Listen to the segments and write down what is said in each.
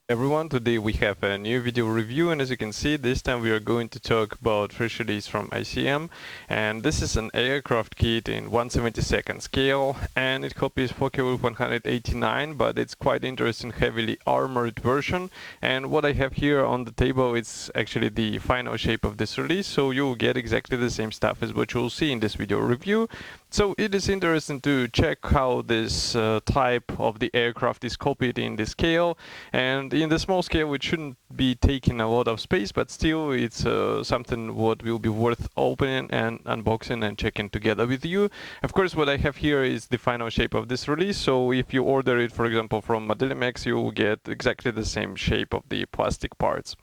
Everyone, today we have a new video review, and as you can see, this time we are going to talk about fresh release from ICM, and this is an aircraft kit in 1/72 scale, and it copies Focke-Wulf 189, but it's quite interesting heavily armored version. And what I have here on the table is actually the final shape of this release, so you'll get exactly the same stuff as what you'll see in this video review. So it is interesting to check how this type of the aircraft is copied in the scale, and in the small scale it shouldn't be taking a lot of space, but still it's something what will be worth opening and unboxing and checking together with you. Of course, what I have here is the final shape of this release, so if you order it, for example, from Modelimex, you will get exactly the same shape of the plastic parts.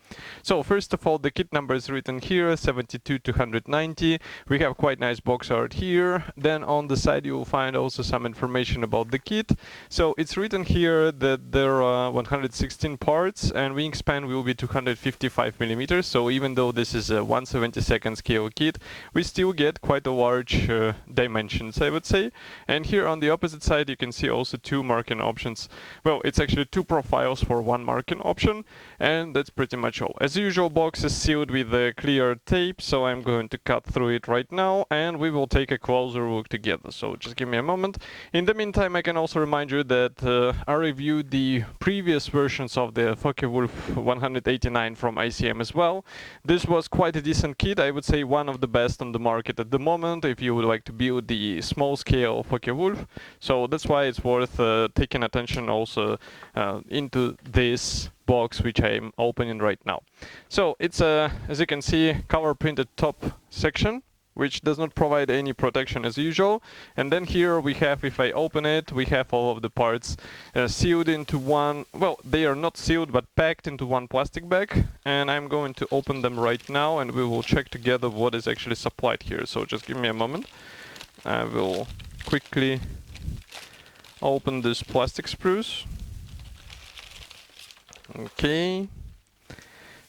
So first of all, the kit number is written here, 72-290. We have quite nice box art here. Then on the side you will find also some information about the kit. So it's written here that there are 116 parts and wingspan will be 255 millimeters. So even though this is a 1/72 scale kit, we still get quite a large dimensions, I would say. And here on the opposite side you can see also two marking options. Well, it's actually two profiles for one marking option, and that's pretty much all. As usual, box is sealed with a clear tape, so I'm going to cut through it right now and we will take a closer look together. So just give me a moment. In the meantime, I can also remind you that I reviewed the previous versions of the Focke-Wulf 189 from ICM as well. This was quite a decent kit, I would say one of the best on the market at the moment if you would like to build the small scale Focke-Wulf. So that's why it's worth taking attention also into this box which I'm opening right now. So it's a, as you can see, color printed top section, which does not provide any protection as usual. And then here we have, if I open it, we have all of the parts sealed into one, well, they are not sealed but packed into one plastic bag, and I'm going to open them right now and we will check together what is actually supplied here. So just give me a moment. I will quickly open this plastic sprues. Okay,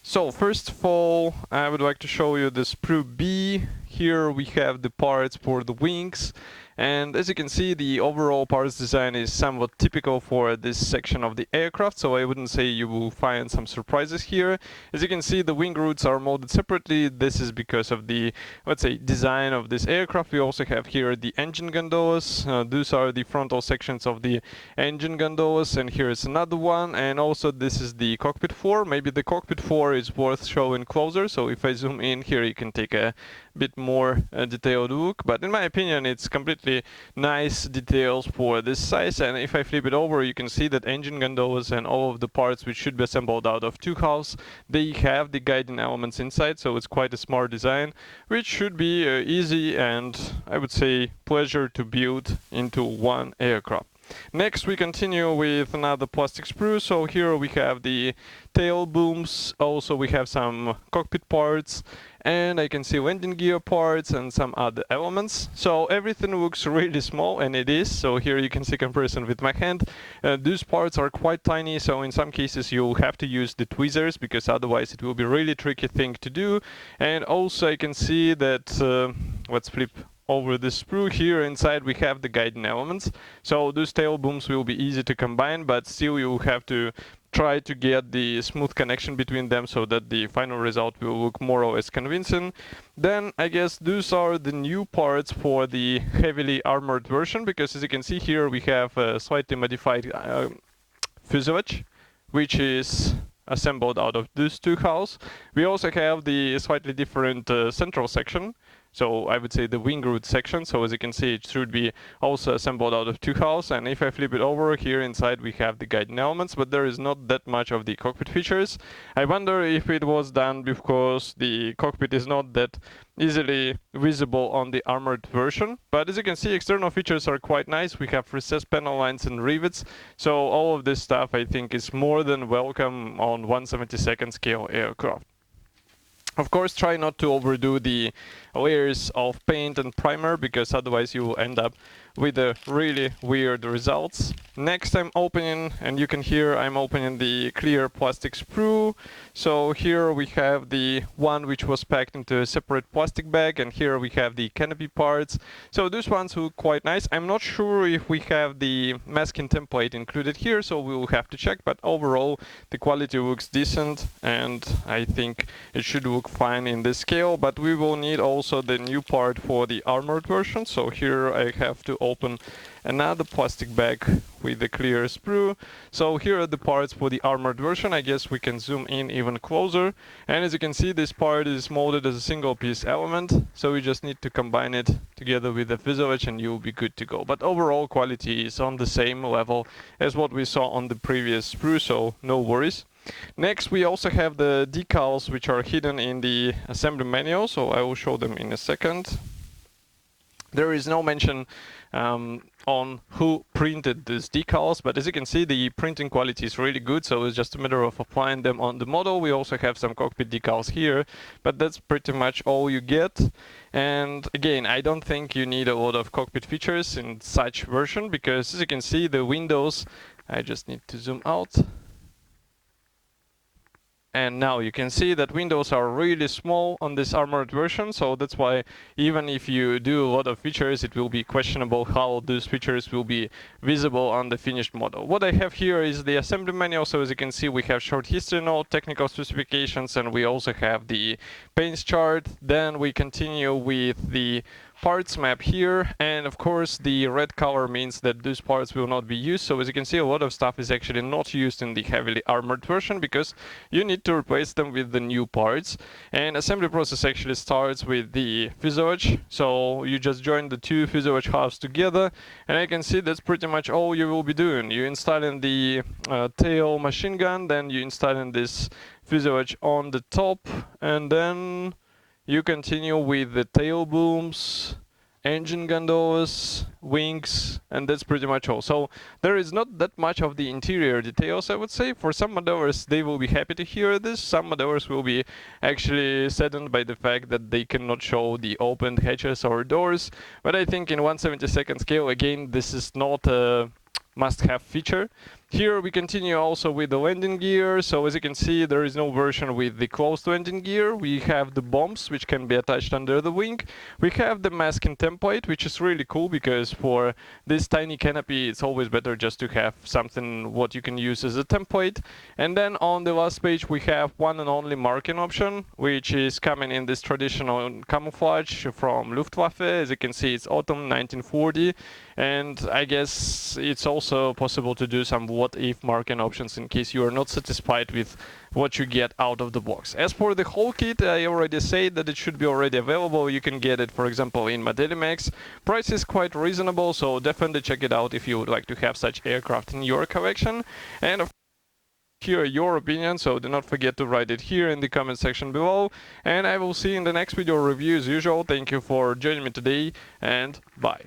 so first of all I would like to show you the sprue B. Here we have the parts for the wings, and as you can see the overall parts design is somewhat typical for this section of the aircraft, so I wouldn't say you will find some surprises here. As you can see, the wing roots are molded separately. This is because of the, let's say, design of this aircraft. We also have here the engine gondolas. These are the frontal sections of the engine gondolas, and here is another one, and also this is the cockpit floor. Maybe the cockpit floor is worth showing closer, so if I zoom in here you can take a bit more detailed look, but in my opinion it's completely nice details for this size. And if I flip it over, you can see that engine gondolas and all of the parts which should be assembled out of two hulls, they have the guiding elements inside, so it's quite a smart design which should be easy and I would say pleasure to build into one aircraft. Next we continue with another plastic sprue. So here we have the tail booms, also we have some cockpit parts, and I can see landing gear parts and some other elements. So everything looks really small, and it is. So here you can see comparison with my hand. These parts are quite tiny, so in some cases you'll have to use the tweezers because otherwise it will be really tricky thing to do. And also I can see that, let's flip over the sprue. Here inside we have the guiding elements, so those tail booms will be easy to combine, but still you have to try to get the smooth connection between them so that the final result will look more or less convincing. Then I guess those are the new parts for the heavily armored version, because as you can see here we have a slightly modified fuselage which is assembled out of these two hulls. We also have the slightly different central section, so I would say the wing root section. So as you can see, it should be also assembled out of two hulls, and if I flip it over, here inside we have the guiding elements, but there is not that much of the cockpit features. I wonder if it was done because the cockpit is not that easily visible on the armored version. But as you can see, external features are quite nice. We have recessed panel lines and rivets, so all of this stuff I think is more than welcome on 1/72 scale aircraft. Of course, try not to overdo the layers of paint and primer, because otherwise you will end up with the really weird results. Next I'm opening, and you can hear I'm opening the clear plastic sprue. So here we have the one which was packed into a separate plastic bag, and here we have the canopy parts. So these ones look quite nice. I'm not sure if we have the masking template included here, so we will have to check, but overall the quality looks decent, and I think it should look fine in this scale. But we will need also the new part for the armored version. So here I have to open another plastic bag with the clear sprue. So here are the parts for the armored version. I guess we can zoom in even closer, and as you can see, this part is molded as a single piece element, so we just need to combine it together with the fuselage and you'll be good to go. But overall quality is on the same level as what we saw on the previous sprue, so no worries. Next we also have the decals, which are hidden in the assembly manual, so I will show them in a second. There is no mention on who printed these decals, but as you can see, the printing quality is really good, so it's just a matter of applying them on the model. We also have some cockpit decals here, but that's pretty much all you get. And again, I don't think you need a lot of cockpit features in such version, because as you can see, the windows, I just need to zoom out. And now you can see that windows are really small on this armored version, so that's why even if you do a lot of features, it will be questionable how those features will be visible on the finished model. What I have here is the assembly manual, so as you can see, we have short history note, technical specifications, and we also have the paints chart. Then we continue with the parts map here, and of course the red color means that these parts will not be used. So as you can see, a lot of stuff is actually not used in the heavily armored version, because you need to replace them with the new parts. And assembly process actually starts with the fuselage, so you just join the two fuselage halves together, and I can see that's pretty much all you will be doing. You installing the tail machine gun, then you installing this fuselage on the top, and then you continue with the tail booms, engine gondolas, wings, and that's pretty much all. So there is not that much of the interior details, I would say. For some modelers, they will be happy to hear this. Some modelers will be actually saddened by the fact that they cannot show the opened hatches or doors. But I think in 1/72nd scale, again, this is not a must-have feature. Here we continue also with the landing gear. So as you can see, there is no version with the closed landing gear. We have the bombs, which can be attached under the wing. We have the masking template, which is really cool, because for this tiny canopy, it's always better just to have something what you can use as a template. And then on the last page, we have one and only marking option, which is coming in this traditional camouflage from Luftwaffe. As you can see, it's autumn 1940. And I guess it's also possible to do some what-if marking options in case you are not satisfied with what you get out of the box. As for the whole kit, I already said that it should be already available. You can get it, for example, in Modelimax. Price is quite reasonable, so definitely check it out if you would like to have such aircraft in your collection. And of hear your opinion, so do not forget to write it here in the comment section below. And I will see you in the next video review as usual. Thank you for joining me today, and bye.